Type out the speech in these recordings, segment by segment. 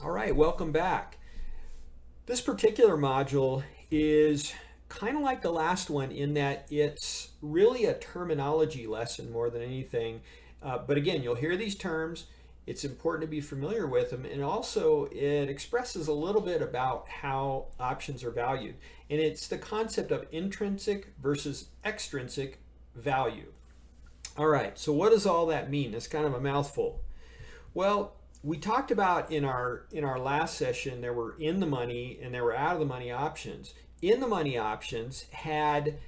All right, welcome back. This particular module is kind of like the last one in that it's really a terminology lesson more than anything. But again, you'll hear these terms. It's important to be familiar with them, and also it expresses a little bit about how options are valued. And it's the concept of intrinsic versus extrinsic value. All right, so what does all that mean? It's kind of a mouthful. Well, we talked about in our last session, there were in the money and there were out of the money options. In the money options had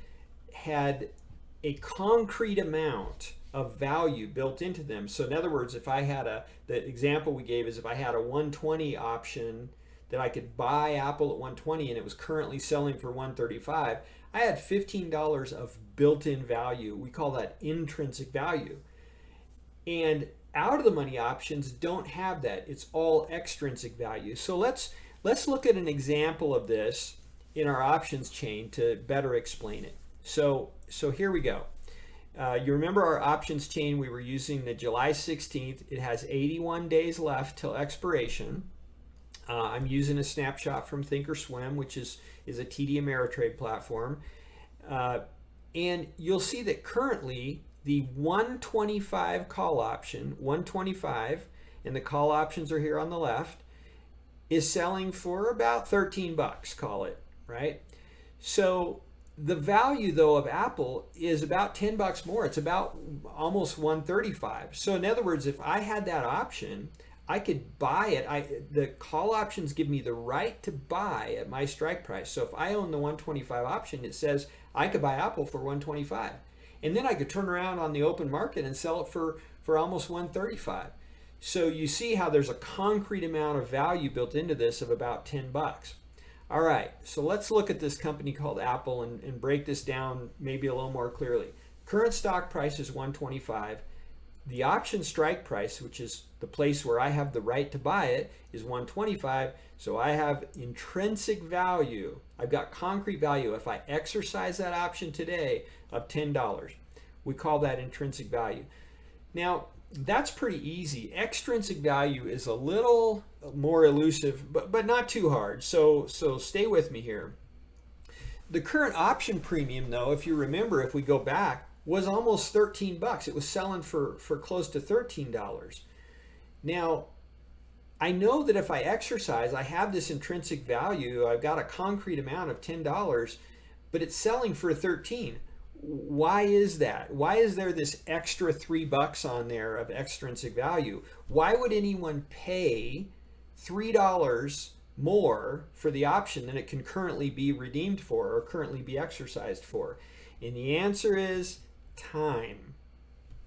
a concrete amount of value built into them. So in other words, if I had the example we gave is if I had a 120 option that I could buy Apple at 120 and it was currently selling for 135, I had $15 of built-in value. We call that intrinsic value. And out of the money options don't have that. It's all extrinsic value. So let's look at an example of this in our options chain to better explain it. So here we go. You remember our options chain, we were using the July 16th. It has 81 days left till expiration. I'm using a snapshot from Thinkorswim, which is a TD Ameritrade platform. And you'll see that currently the 125 call option, 125, and the call options are here on the left, is selling for about 13 bucks, call it, right? So the value though of Apple is about 10 bucks more. It's about almost 135. So in other words, if I had that option, I could buy it. The call options give me the right to buy at my strike price. So if I own the 125 option, it says I could buy Apple for 125. And then I could turn around on the open market and sell it for almost 135. So you see how there's a concrete amount of value built into this of about 10 bucks. All right, so let's look at this company called Apple and break this down maybe a little more clearly. Current stock price is 125. The option strike price, which is the place where I have the right to buy it, is 125. So I have intrinsic value. I've got concrete value if I exercise that option today of $10. We call that intrinsic value. Now, that's pretty easy. Extrinsic value is a little more elusive, but not too hard. So stay with me here. The current option premium, though, if you remember, if we go back, was almost 13 bucks. It was selling for close to $13. Now, I know that if I exercise, I have this intrinsic value. I've got a concrete amount of $10, but it's selling for 13. Why is that? Why is there this extra 3 bucks on there of extrinsic value? Why would anyone pay $3 more for the option than it can currently be redeemed for or currently be exercised for? And the answer is time,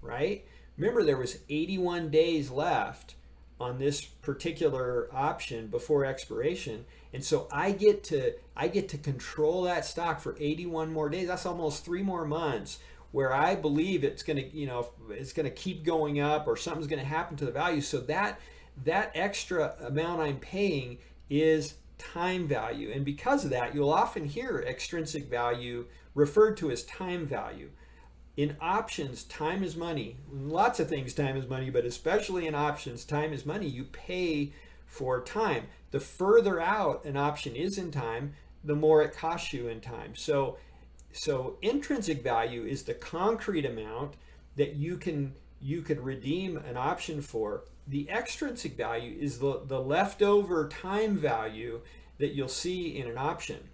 right? Remember, there was 81 days left on this particular option before expiration, and so I get to control that stock for 81 more days. That's almost 3 more months where I believe it's going to, it's going to keep going up or something's going to happen to the value. So that extra amount I'm paying is time value, and because of that, you'll often hear extrinsic value referred to as time value. In options, time is money. Lots of things, time is money, but especially in options, time is money. You pay for time. The further out an option is in time, the more it costs you in time. So intrinsic value is the concrete amount that you could redeem an option for. The extrinsic value is the leftover time value that you'll see in an option.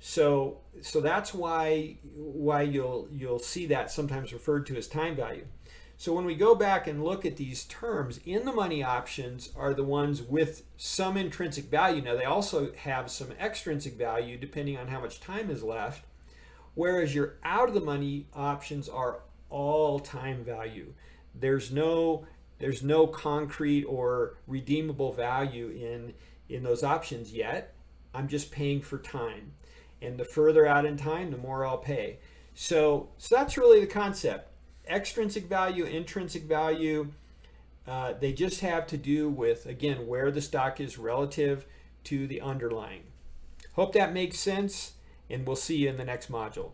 So that's why you'll see that sometimes referred to as time value. So when we go back and look at these terms, in the money options are the ones with some intrinsic value. Now they also have some extrinsic value depending on how much time is left, whereas your out of the money options are all time value. There's no concrete or redeemable value in those options yet. I'm just paying for time. And the further out in time, the more I'll pay. So that's really the concept. Extrinsic value, intrinsic value, they just have to do with, again, where the stock is relative to the underlying. Hope that makes sense, and we'll see you in the next module.